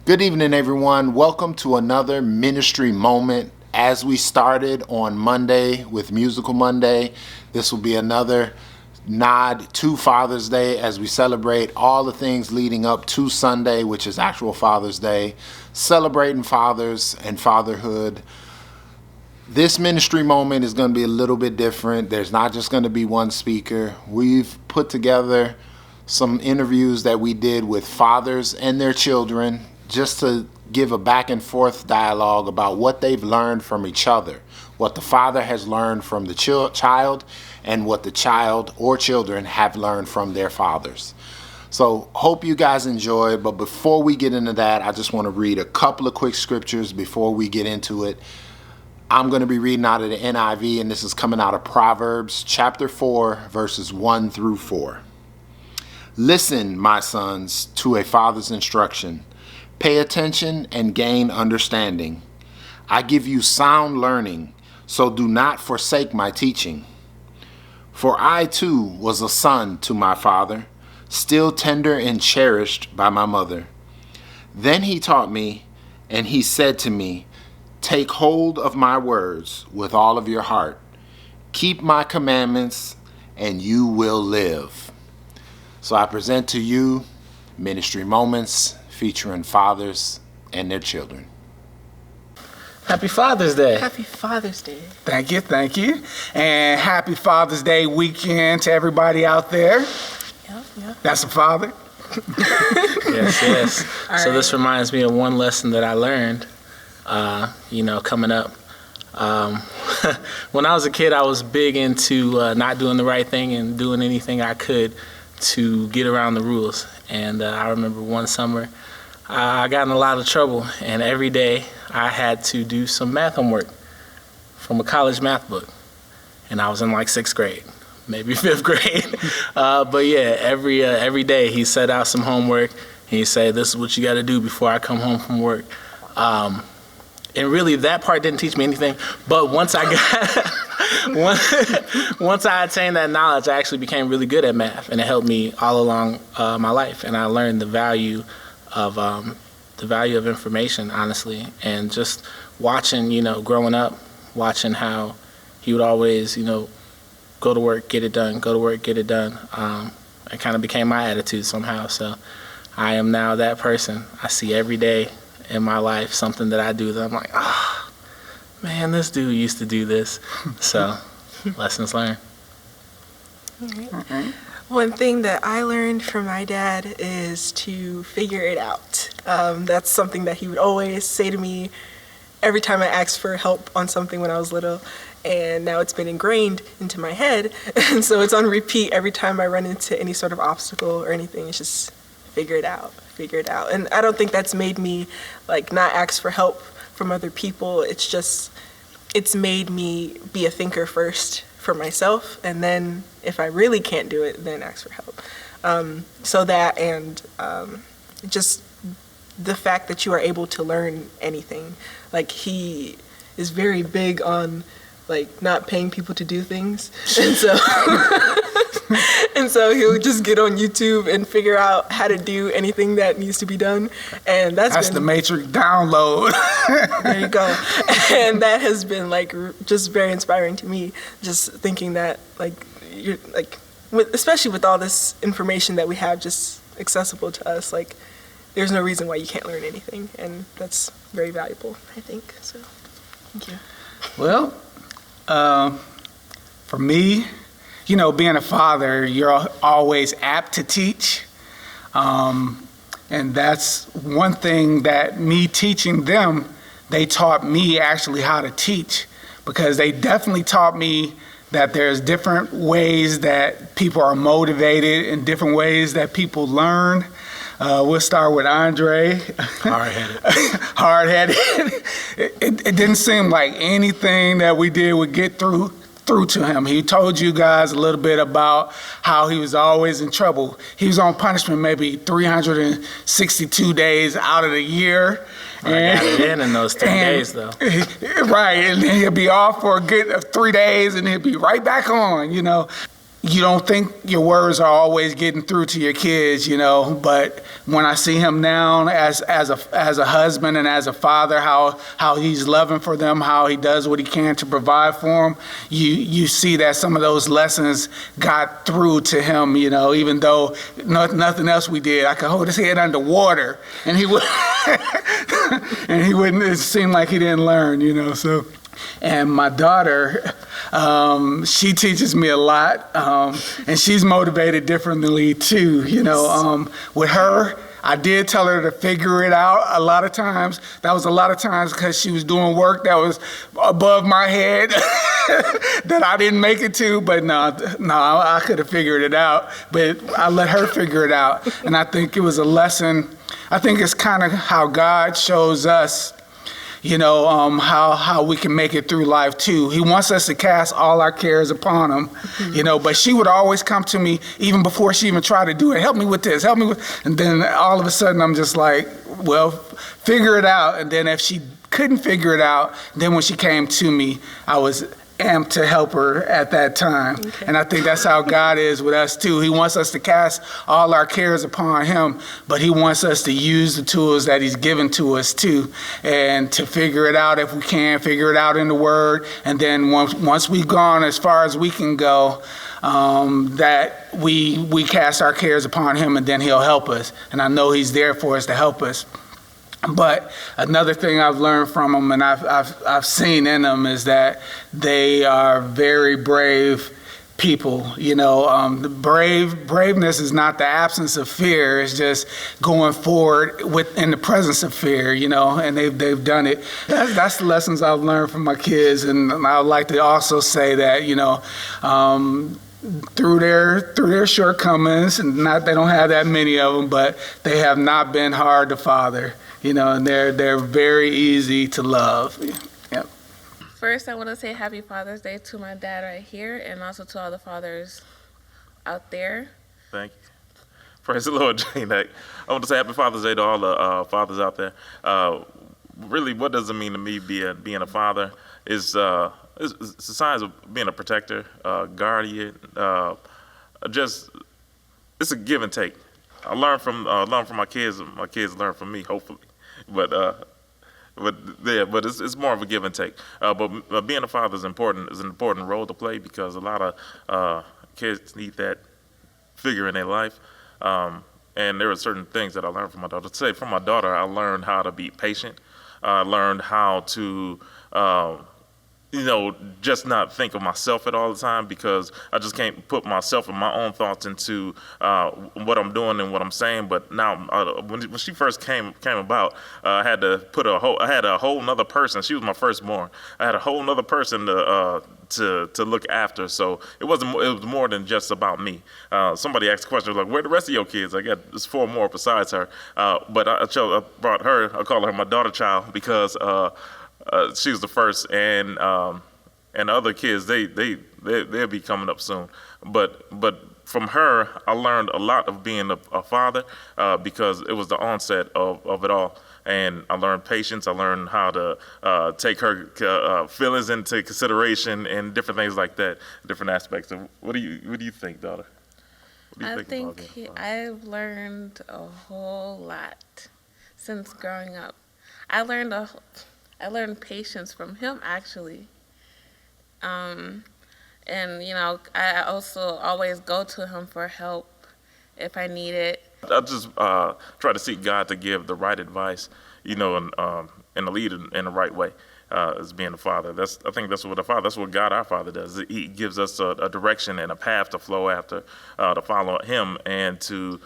Good evening, everyone. Welcome to another ministry moment. As we started on Monday with Musical Monday, this will be another nod to Father's Day as we celebrate all the things leading up to Sunday, which is actual Father's Day, celebrating fathers and fatherhood. This ministry moment is going to be a little bit different. There's not just going to be one speaker. We've put together some interviews that we did with fathers and their children, just to give a back and forth dialogue about what they've learned from each other, what the father has learned from the child, and what the child or children have learned from their fathers. So hope you guys enjoy, but before we get into that, I just want to read a couple of quick scriptures before we get into it. I'm going to be reading out of the NIV, and this is coming out of Proverbs chapter 4, verses 1 through 4. Listen, my sons, to a father's instruction. Pay attention and gain understanding. I give you sound learning, so do not forsake my teaching. For I too was a son to my father, still tender and cherished by my mother. Then he taught me, and he said to me, take hold of my words with all of your heart. Keep my commandments, and you will live. So I present to you Ministry Moments featuring fathers and their children. Happy Father's Day. Happy Father's Day. Thank you. And happy Father's Day weekend to everybody out there. Yeah. That's a father. Yes. So right. this reminds me of one lesson that I learned, coming up. When I was a kid, I was big into not doing the right thing and doing anything I could to get around the rules. And I remember one summer, I got in a lot of trouble, and every day I had to do some math homework from a college math book. And I was in like 6th grade, maybe 5th grade. But yeah, every day he set out some homework, and he said, this is what you got to do before I come home from work. And really that part didn't teach me anything, but once I attained that knowledge, I actually became really good at math, and it helped me all along my life. And I learned the value of information, honestly, and just watching, growing up, watching how he would always, go to work, get it done, go to work, get it done. It kind of became my attitude somehow. So I am now that person. I see every day in my life something that I do that I'm like, man, this dude used to do this. So lessons learned. All right. One thing that I learned from my dad is to figure it out. That's something that he would always say to me every time I asked for help on something when I was little. And now it's been ingrained into my head. And so it's on repeat every time I run into any sort of obstacle or anything. It's just figure it out. And I don't think that's made me not ask for help from other people. It's made me be a thinker first for myself, and then if I really can't do it, then ask for help. So that, and just the fact that you are able to learn anything. He is very big on not paying people to do things, and so he'll just get on YouTube and figure out how to do anything that needs to be done, and that's the Matrix download. There you go. And that has been just very inspiring to me, just thinking that you're especially with all this information that we have just accessible to us, there's no reason why you can't learn anything, and that's very valuable, I think. So thank you. Well, for me, being a father, you're always apt to teach. And that's one thing that me teaching them, they taught me actually how to teach, because they definitely taught me that there's different ways that people are motivated and different ways that people learn. We'll start with Andre. Hard-headed. It didn't seem like anything that we did would get through to him. He told you guys a little bit about how he was always in trouble. He was on punishment maybe 362 days out of the year. I got it in those 3 days, though. Right, and then he'll be off for a good 3 days, and he'll be right back on, you don't think your words are always getting through to your kids, but when I see him now as a husband and as a father, how he's loving for them, how he does what he can to provide for them, you see that some of those lessons got through to him, even though nothing else we did. I could hold his head underwater and he would and he wouldn't, it seemed like he didn't learn, so. And my daughter, she teaches me a lot, and she's motivated differently too. With her, I did tell her to figure it out a lot of times. That was a lot of times because she was doing work that was above my head that I didn't make it to. But no, I could have figured it out. But I let her figure it out, and I think it was a lesson. I think it's kind of how God shows us. How we can make it through life too. He wants us to cast all our cares upon him, but she would always come to me even before she even tried to do it. Help me with this, and then all of a sudden I'm just like, well, figure it out. And then if she couldn't figure it out, then when she came to me, I was amped to help her at that time. Okay. And I think that's how God is with us too. He wants us to cast all our cares upon him, but he wants us to use the tools that he's given to us too, and to figure it out if we can, figure it out in the word. And then once we've gone as far as we can go, that we cast our cares upon him, and then he'll help us. And I know he's there for us to help us. But another thing I've learned from them, and I've seen in them, is that they are very brave people. The braveness is not the absence of fear; it's just going forward in the presence of fear. And they've done it. That's the lessons I've learned from my kids, and I would like to also say that through their shortcomings, and they don't have that many of them, but they have not been hard to father. And they're very easy to love. Yep. First, I want to say Happy Father's Day to my dad right here, and also to all the fathers out there. Thank you. Praise the Lord, J-Nac. I want to say Happy Father's Day to all the fathers out there. Really, what does it mean to me being a father? It's the signs of being a protector, guardian. It's a give and take. I learn from my kids. My kids learn from me, hopefully. But it's more of a give and take. But being a father is important. Is an important role to play because a lot of kids need that figure in their life. And there are certain things that I learned from my daughter. Say from my daughter, I learned how to be patient. I learned how to just not think of myself at all the time, because I just can't put myself and my own thoughts into what I'm doing and what I'm saying. But now, when she first came about, I had to put I had a whole nother person. She was my firstborn. I had a whole nother person to look after. So it was more than just about me. Somebody asked a question like, "Where are the rest of your kids?" I got there's 4 more besides her. But I brought her. I call her my daughter child because. She was the first, and other kids they'll be coming up soon. But from her, I learned a lot of being a father because it was the onset of it all, and I learned patience. I learned how to take her feelings into consideration and different things like that, different aspects. Of what do you think, daughter? I think I've learned a whole lot since growing up. I learned patience from him, actually. And, I also always go to him for help if I need it. I just try to seek God to give the right advice, and to lead in the right way. As being a father, I think that's what God our Father does. He gives us a direction and a path to flow after, to follow Him and to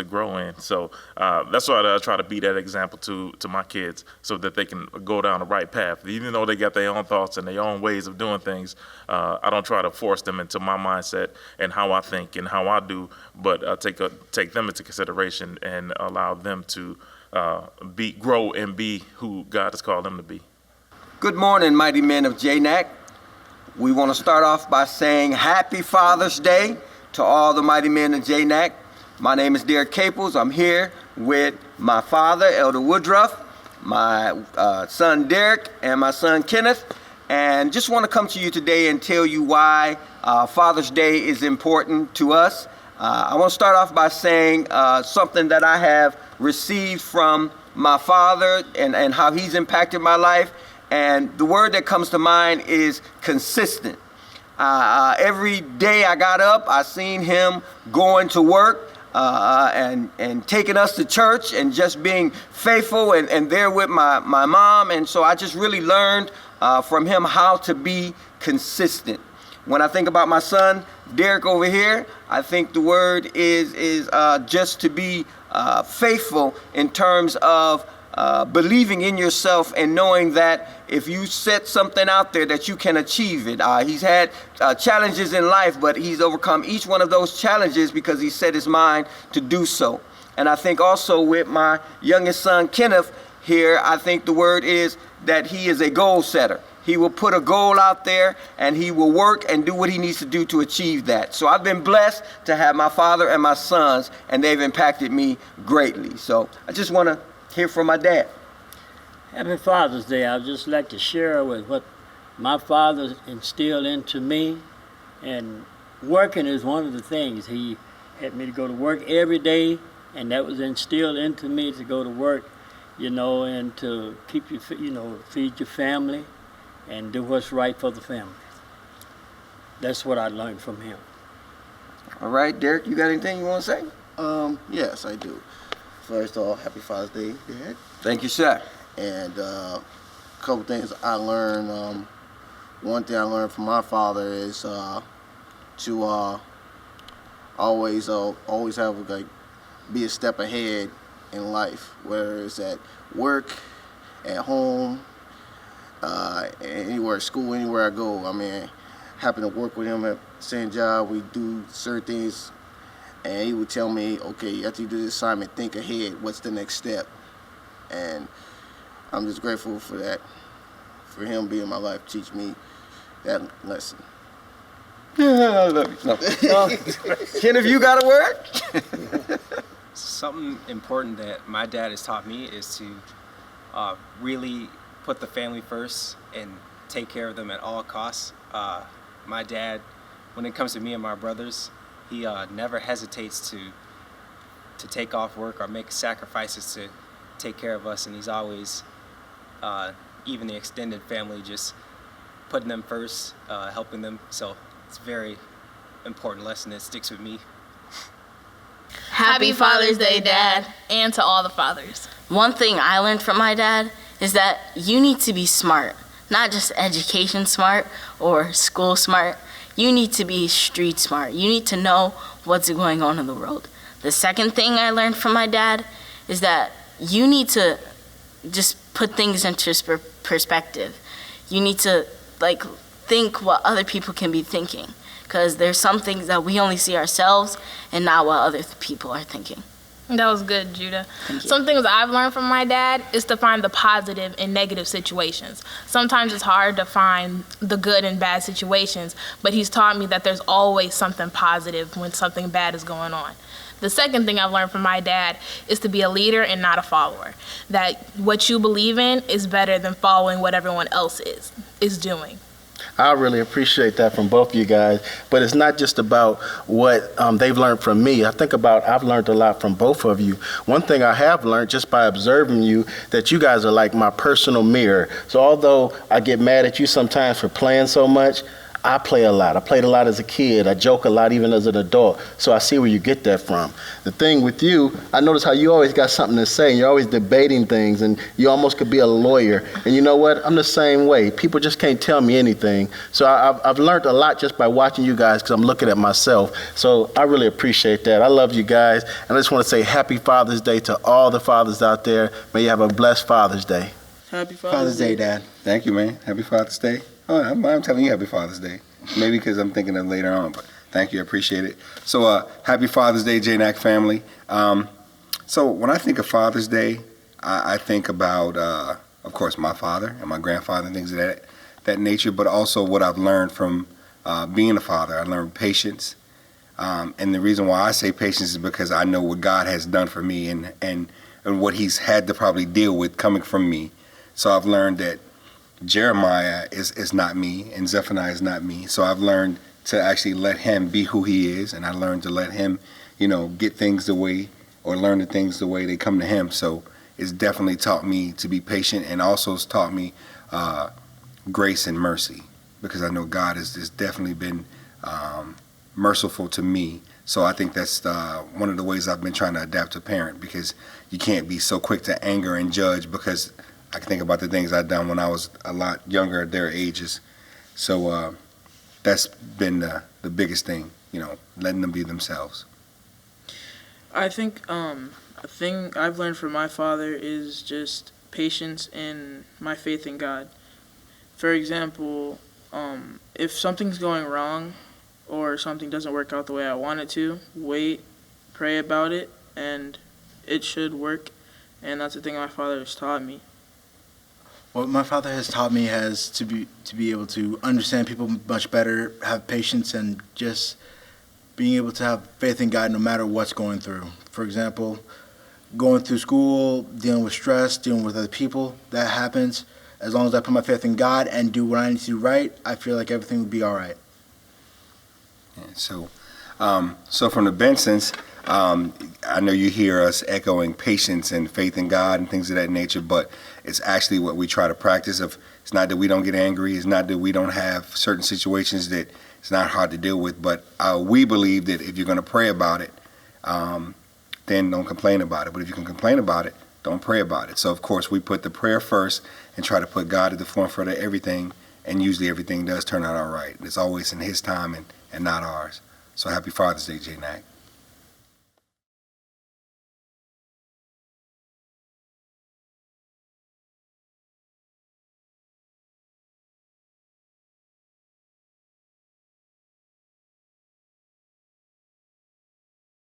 grow in. So that's why I try to be that example to my kids, so that they can go down the right path. Even though they got their own thoughts and their own ways of doing things, I don't try to force them into my mindset and how I think and how I do, but I take them into consideration and allow them to grow and be who God has called them to be. Good morning, mighty men of J-Nac. We want to start off by saying Happy Father's Day to all the mighty men of J-Nac. My name is Derek Caples. I'm here with my father, Elder Woodruff, my son Derek, and my son Kenneth. And just want to come to you today and tell you why Father's Day is important to us. I want to start off by saying something that I have received from my father and how he's impacted my life. And the word that comes to mind is consistent. Every day I got up, I seen him going to work and taking us to church and just being faithful and there with my mom. And so I just really learned from him how to be consistent. When I think about my son, Derek over here, I think the word is just to be faithful in terms of believing in yourself and knowing that if you set something out there that you can achieve it. He's had challenges in life, but he's overcome each one of those challenges because he set his mind to do so. And I think also with my youngest son, Kenneth, here, I think the word is that he is a goal setter. He will put a goal out there and he will work and do what he needs to do to achieve that. So I've been blessed to have my father and my sons, and they've impacted me greatly. So I just want to hear from my dad. Happy Father's Day. I'd just like to share with what my father instilled into me. And working is one of the things. He had me to go to work every day, and that was instilled into me to go to work, and to keep you, feed your family and do what's right for the family. That's what I learned from him. All right, Derek, you got anything you want to say? Yes, I do. First of all, happy Father's Day, Dad. Thank you, sir. And a couple things I learned. One thing I learned from my father is to always have be a step ahead in life, whether it's at work, at home, anywhere, school, anywhere I go. I mean, happen to work with him at the same job. We do certain things, and he would tell me, okay, after you do this assignment, think ahead. What's the next step? And I'm just grateful for that, for him being in my life, teach me that lesson. I love you. No. Ken, have you got a word? Something important that my dad has taught me is to really put the family first and take care of them at all costs. My dad, when it comes to me and my brothers, he never hesitates to take off work or make sacrifices to take care of us, and he's always, even the extended family, just putting them first, helping them. So it's a very important lesson that sticks with me. Happy Father's Day, Dad, and to all the fathers. One thing I learned from my dad is that you need to be smart, not just education smart or school smart. You need to be street smart. You need to know what's going on in the world. The second thing I learned from my dad is that you need to just put things into perspective. You need to think what other people can be thinking, because there's some things that we only see ourselves and not what other people are thinking. That was good, Judah. Some things I've learned from my dad is to find the positive in negative situations. Sometimes it's hard to find the good in bad situations, but he's taught me that there's always something positive when something bad is going on. The second thing I've learned from my dad is to be a leader and not a follower. That what you believe in is better than following what everyone else is doing. I really appreciate that from both of you guys, but it's not just about what they've learned from me. I've learned a lot from both of you. One thing I have learned just by observing you, that you guys are like my personal mirror. So although I get mad at you sometimes for playing so much, I play a lot. I played a lot as a kid. I joke a lot even as an adult. So I see where you get that from. The thing with you, I notice how you always got something to say. And you're always debating things, and you almost could be a lawyer. And you know what? I'm the same way. People just can't tell me anything. So I've learned a lot just by watching you guys, because I'm looking at myself. So I really appreciate that. I love you guys. And I just want to say Happy Father's Day to all the fathers out there. May you have a blessed Father's Day. Happy Father's Day, Dad. Thank you, man. Happy Father's Day. Oh, I'm telling you Happy Father's Day. Maybe because I'm thinking of later on, but thank you. I appreciate it. So Happy Father's Day, JNAC family. So when I think of Father's Day, I think about, of course, my father and my grandfather and things of that nature, but also what I've learned from being a father. I learned patience. And the reason why I say patience is because I know what God has done for me and what he's had to probably deal with coming from me. So I've learned that Jeremiah is not me, and Zephaniah is not me. So I've learned to actually let him be who he is, and I learned to let him, get things the way, or learn the things the way they come to him. So it's definitely taught me to be patient, and also it's taught me grace and mercy, because I know God has definitely been merciful to me. So I think that's one of the ways I've been trying to adapt to parent, because you can't be so quick to anger and judge, because I can think about the things I've done when I was a lot younger at their ages. So that's been the biggest thing, letting them be themselves. I think a thing I've learned from my father is just patience and my faith in God. For example, if something's going wrong or something doesn't work out the way I want it to, wait, pray about it, and it should work. And that's the thing my father has taught me. What my father has taught me has to be able to understand people much better, have patience, and just being able to have faith in God no matter what's going through. For example, going through school, dealing with stress, dealing with other people, that happens. As long as I put my faith in God and do what I need to do right, I feel like everything will be all right. And so from the Bensons, I know you hear us echoing patience and faith in God and things of that nature, but it's actually what we try to practice. It's not that we don't get angry. It's not that we don't have certain situations that it's not hard to deal with, but we believe that if you're going to pray about it, then don't complain about it. But if you can complain about it, don't pray about it. So, of course, we put the prayer first and try to put God at the forefront of everything, and usually everything does turn out all right. It's always in His time and not ours. So happy Father's Day, J-Nac.